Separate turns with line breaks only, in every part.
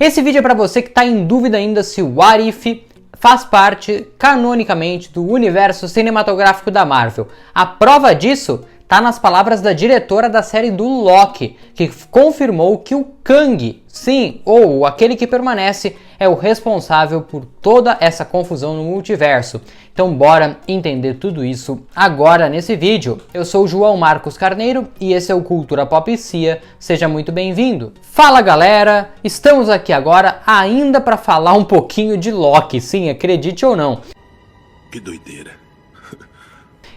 Esse vídeo é para você que está em dúvida ainda se o What If faz parte, canonicamente, do universo cinematográfico da Marvel. A prova disso tá nas palavras da diretora da série do Loki, que confirmou que o Kang, sim, ou aquele que permanece, é o responsável por toda essa confusão no multiverso. Então bora entender tudo isso agora nesse vídeo. Eu sou o João Marcos Carneiro e esse é o Cultura Pop Cia. Seja muito bem-vindo. Fala galera, estamos aqui agora ainda para falar um pouquinho de Loki, sim, acredite ou não.
Que doideira.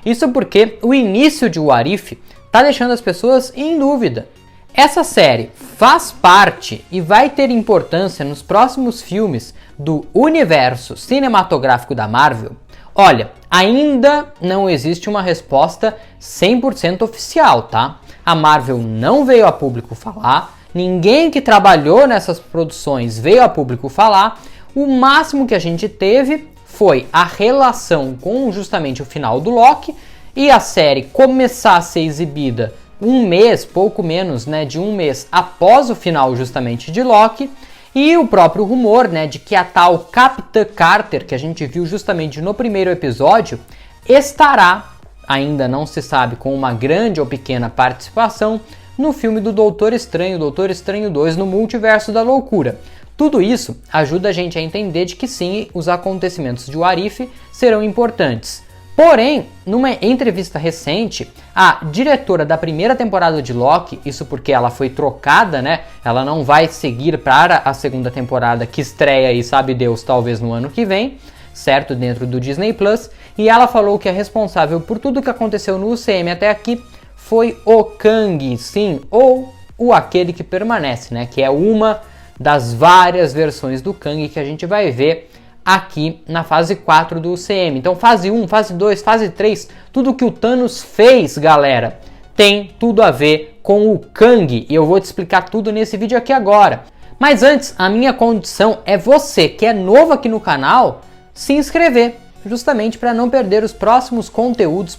Isso porque o início de What If tá deixando as pessoas em dúvida. Essa série faz parte e vai ter importância nos próximos filmes do universo cinematográfico da Marvel? Olha, ainda não existe uma resposta 100% oficial, tá? A Marvel não veio a público falar, ninguém que trabalhou nessas produções veio a público falar. O máximo que a gente teve foi a relação com justamente o final do Loki e a série começar a ser exibida um mês, pouco menos, de um mês após o final justamente de Loki, e o próprio rumor, de que a tal Capitã Carter, que a gente viu justamente no primeiro episódio, estará, ainda não se sabe com uma grande ou pequena participação, no filme do Doutor Estranho 2 no Multiverso da Loucura. Tudo isso ajuda a gente a entender de que sim, os acontecimentos de What If serão importantes. Porém, numa entrevista recente, a diretora da primeira temporada de Loki, isso porque ela foi trocada, ela não vai seguir para a segunda temporada que estreia aí, sabe Deus, talvez no ano que vem, certo? Dentro do Disney Plus, e ela falou que a responsável por tudo que aconteceu no UCM até aqui foi o Kang, sim, ou o aquele que permanece, que é uma das várias versões do Kang que a gente vai ver aqui na fase 4 do UCM. Então fase 1, fase 2, fase 3, tudo que o Thanos fez, galera, tem tudo a ver com o Kang. E eu vou te explicar tudo nesse vídeo aqui agora. Mas antes, a minha condição é você que é novo aqui no canal, se inscrever. Justamente para não perder os próximos conteúdos,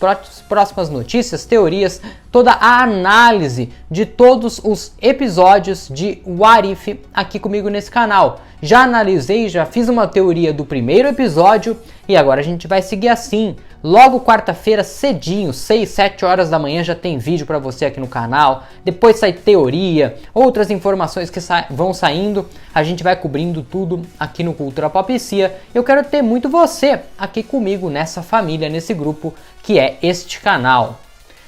próximas notícias, teorias, toda a análise de todos os episódios de What If aqui comigo nesse canal. Já analisei, já fiz uma teoria do primeiro episódio e agora a gente vai seguir assim. Logo quarta-feira cedinho, 6, 7 horas da manhã já tem vídeo para você aqui no canal. Depois sai teoria, outras informações que vão saindo. A gente vai cobrindo tudo aqui no Cultura Pop Cia. Eu quero ter muito você aqui comigo nessa família, nesse grupo que é este canal.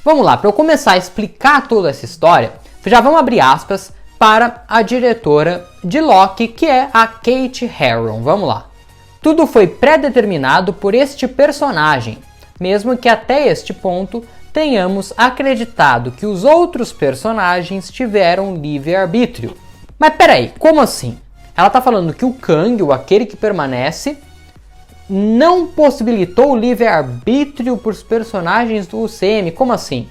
Vamos lá, para eu começar a explicar toda essa história, já vamos abrir aspas para a diretora de Loki, que é a Kate Herron. Vamos lá. Tudo foi pré-determinado por este personagem, mesmo que até este ponto tenhamos acreditado que os outros personagens tiveram livre-arbítrio. Mas peraí, como assim? Ela tá falando que o Kang, o aquele que permanece, não possibilitou o livre-arbítrio para os personagens do UCM. Como assim?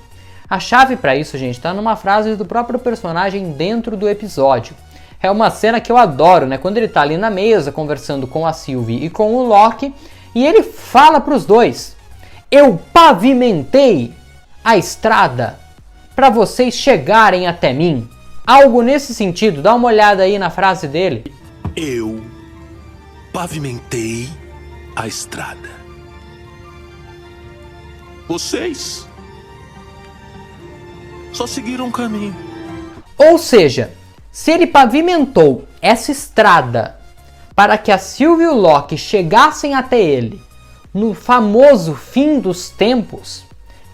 A chave para isso, gente, tá numa frase do próprio personagem dentro do episódio. É uma cena que eu adoro, quando ele tá ali na mesa conversando com a Sylvie e com o Loki, e ele fala pros dois: eu pavimentei a estrada para vocês chegarem até mim. Algo nesse sentido, dá uma olhada aí na frase dele.
Eu pavimentei a estrada. Vocês só seguiram um caminho.
Ou seja, se ele pavimentou essa estrada para que a Sylvie e o Loki chegassem até ele no famoso fim dos tempos,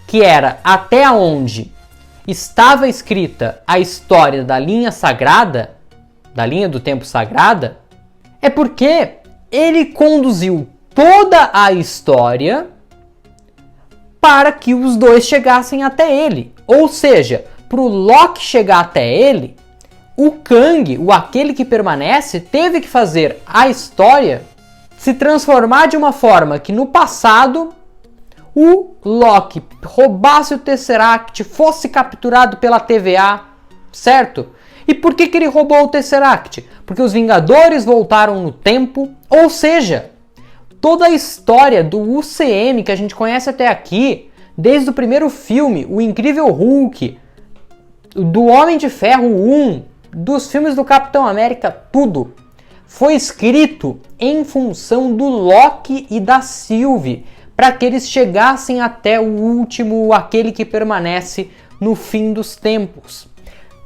que era até onde estava escrita a história da linha sagrada, da linha do tempo sagrada, é porque ele conduziu toda a história para que os dois chegassem até ele. Ou seja, para o Loki chegar até ele, o Kang, o aquele que permanece, teve que fazer a história se transformar de uma forma que no passado o Loki roubasse o Tesseract, fosse capturado pela TVA, certo? E por que ele roubou o Tesseract? Porque os Vingadores voltaram no tempo, ou seja, toda a história do UCM que a gente conhece até aqui, desde o primeiro filme, o Incrível Hulk, do Homem de Ferro 1, dos filmes do Capitão América, tudo foi escrito em função do Loki e da Sylvie, para que eles chegassem até o último, aquele que permanece no fim dos tempos.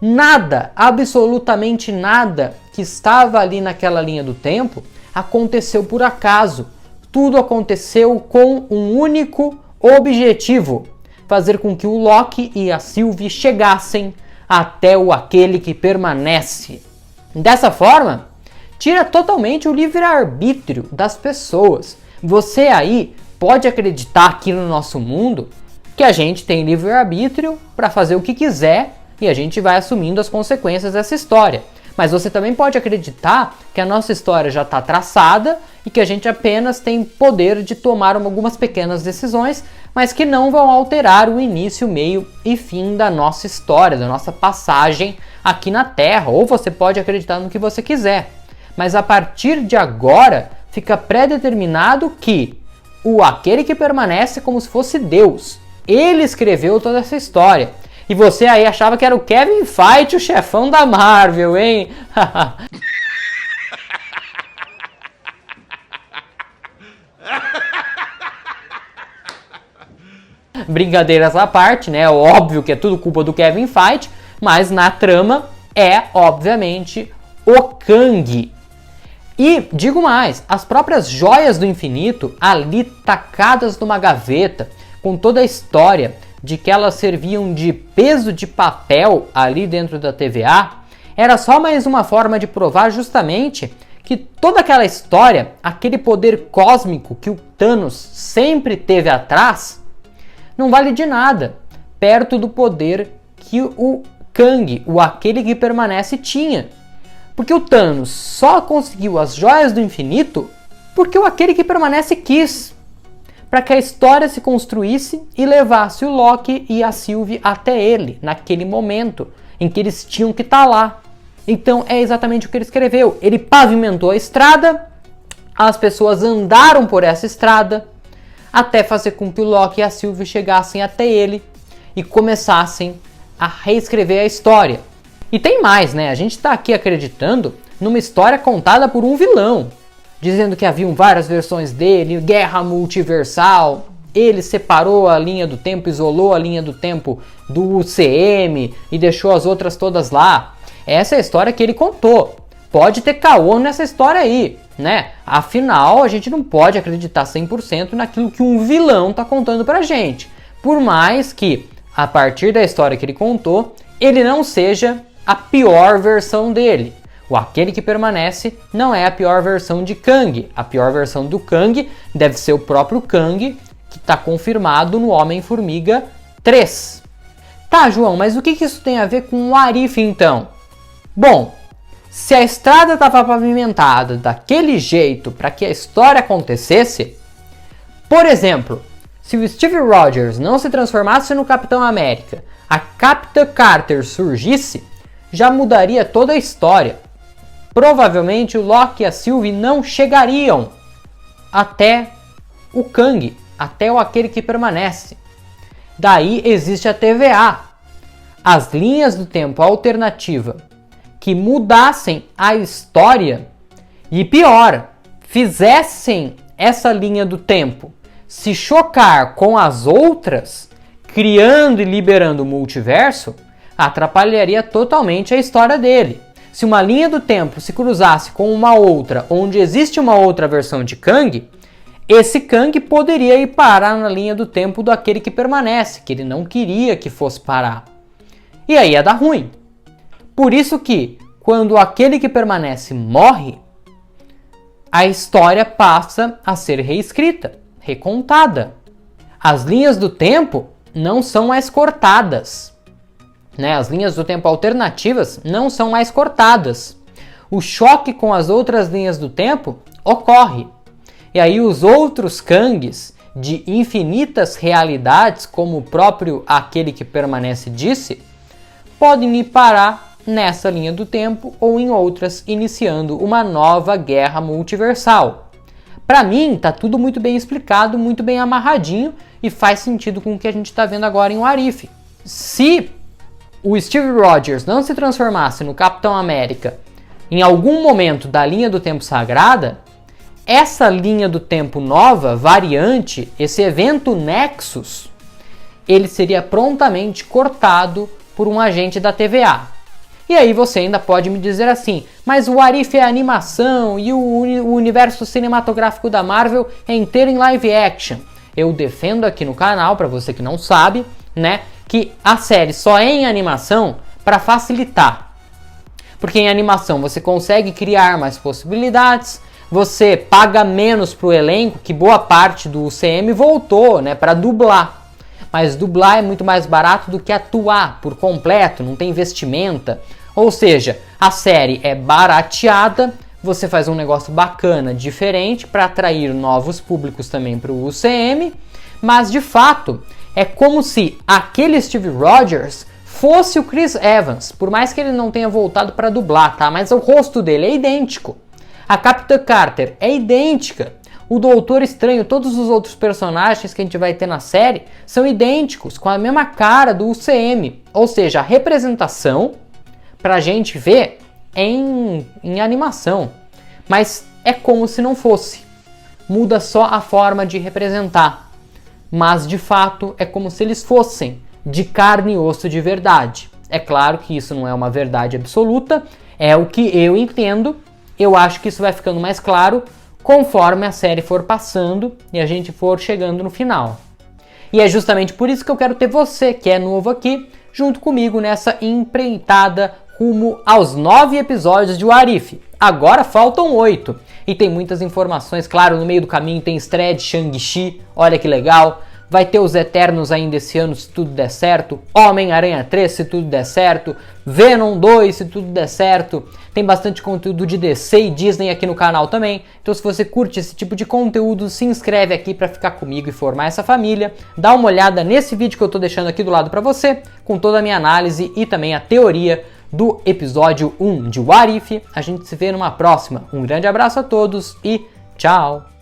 Nada, absolutamente nada que estava ali naquela linha do tempo aconteceu por acaso. Tudo aconteceu com um único objetivo: fazer com que o Loki e a Sylvie chegassem até o aquele que permanece. Dessa forma, tira totalmente o livre-arbítrio das pessoas. Você aí pode acreditar aqui no nosso mundo que a gente tem livre-arbítrio para fazer o que quiser e a gente vai assumindo as consequências dessa história. Mas você também pode acreditar que a nossa história já está traçada e que a gente apenas tem poder de tomar algumas pequenas decisões, mas que não vão alterar o início, meio e fim da nossa história, da nossa passagem aqui na Terra. Ou você pode acreditar no que você quiser. Mas a partir de agora, fica pré-determinado que aquele que permanece como se fosse Deus, ele escreveu toda essa história. E você aí achava que era o Kevin Feige, o chefão da Marvel, hein? Brincadeiras à parte, né? Óbvio que é tudo culpa do Kevin Feige, mas na trama é, obviamente, o Kang. E, digo mais, as próprias joias do infinito ali tacadas numa gaveta, com toda a história de que elas serviam de peso de papel ali dentro da TVA, era só mais uma forma de provar justamente que toda aquela história, aquele poder cósmico que o Thanos sempre teve atrás, não vale de nada perto do poder que o Kang, aquele que permanece, tinha. Porque o Thanos só conseguiu as joias do infinito porque aquele que permanece quis, para que a história se construísse e levasse o Loki e a Sylvie até ele, naquele momento em que eles tinham que estar lá. Então é exatamente o que ele escreveu. Ele pavimentou a estrada, as pessoas andaram por essa estrada, até fazer com que o Loki e a Sylvie chegassem até ele e começassem a reescrever a história. E tem mais, né? A gente está aqui acreditando numa história contada por um vilão, dizendo que haviam várias versões dele, guerra multiversal, ele separou a linha do tempo, isolou a linha do tempo do UCM e deixou as outras todas lá. Essa é a história que ele contou. Pode ter caô nessa história aí, né? Afinal, a gente não pode acreditar 100% naquilo que um vilão tá contando pra gente. Por mais que, a partir da história que ele contou, ele não seja a pior versão dele. Aquele que permanece não é a pior versão de Kang. A pior versão do Kang deve ser o próprio Kang, que está confirmado no Homem-Formiga 3. Tá, João, mas o que isso tem a ver com o Arif então? Bom, se a estrada estava pavimentada daquele jeito para que a história acontecesse, por exemplo, se o Steve Rogers não se transformasse no Capitão América, a Capitã Carter surgisse, já mudaria toda a história. Provavelmente o Loki e a Sylvie não chegariam até o Kang, até aquele que permanece. Daí existe a TVA, as linhas do tempo alternativa que mudassem a história e, pior, fizessem essa linha do tempo se chocar com as outras, criando e liberando o multiverso, atrapalharia totalmente a história dele. Se uma linha do tempo se cruzasse com uma outra, onde existe uma outra versão de Kang, esse Kang poderia ir parar na linha do tempo daquele que permanece, que ele não queria que fosse parar. E aí ia dar ruim. Por isso que, quando aquele que permanece morre, a história passa a ser reescrita, recontada. As linhas do tempo não são mais cortadas. As linhas do tempo alternativas não são mais cortadas. O choque com as outras linhas do tempo ocorre. E aí os outros Kangs de infinitas realidades, como o próprio aquele que permanece disse, podem ir parar nessa linha do tempo ou em outras, iniciando uma nova guerra multiversal. Para mim, tá tudo muito bem explicado, muito bem amarradinho e faz sentido com o que a gente está vendo agora em What If. Se o Steve Rogers não se transformasse no Capitão América em algum momento da linha do tempo sagrada, essa linha do tempo nova, variante, esse evento Nexus, ele seria prontamente cortado por um agente da TVA. E aí você ainda pode me dizer assim, mas o What If é animação e o universo cinematográfico da Marvel é inteiro em live action. Eu defendo aqui no canal, para você que não sabe, né, que a série só é em animação para facilitar. Porque em animação você consegue criar mais possibilidades, você paga menos pro elenco, que boa parte do UCM voltou, né, para dublar. Mas dublar é muito mais barato do que atuar por completo, não tem vestimenta. Ou seja, a série é barateada, você faz um negócio bacana, diferente, para atrair novos públicos também para o UCM, mas de fato é como se aquele Steve Rogers fosse o Chris Evans, por mais que ele não tenha voltado para dublar, tá? Mas o rosto dele é idêntico. A Capitã Carter é idêntica. O Doutor Estranho, todos os outros personagens que a gente vai ter na série são idênticos, com a mesma cara do UCM. Ou seja, a representação pra gente ver é em animação. Mas é como se não fosse. Muda só a forma de representar. Mas de fato é como se eles fossem de carne e osso de verdade. É claro que isso não é uma verdade absoluta, é o que eu entendo. Eu acho que isso vai ficando mais claro conforme a série for passando e a gente for chegando no final. E é justamente por isso que eu quero ter você, que é novo aqui, junto comigo nessa empreitada rumo aos 9 episódios de What If. Agora faltam 8. E tem muitas informações, claro, no meio do caminho tem estreia de Shang-Chi, olha que legal. Vai ter os Eternos ainda esse ano, se tudo der certo. Homem-Aranha 3, se tudo der certo. Venom 2, se tudo der certo. Tem bastante conteúdo de DC e Disney aqui no canal também. Então se você curte esse tipo de conteúdo, se inscreve aqui para ficar comigo e formar essa família. Dá uma olhada nesse vídeo que eu tô deixando aqui do lado para você, com toda a minha análise e também a teoria do episódio 1 de What If. A gente se vê numa próxima. Um grande abraço a todos e tchau!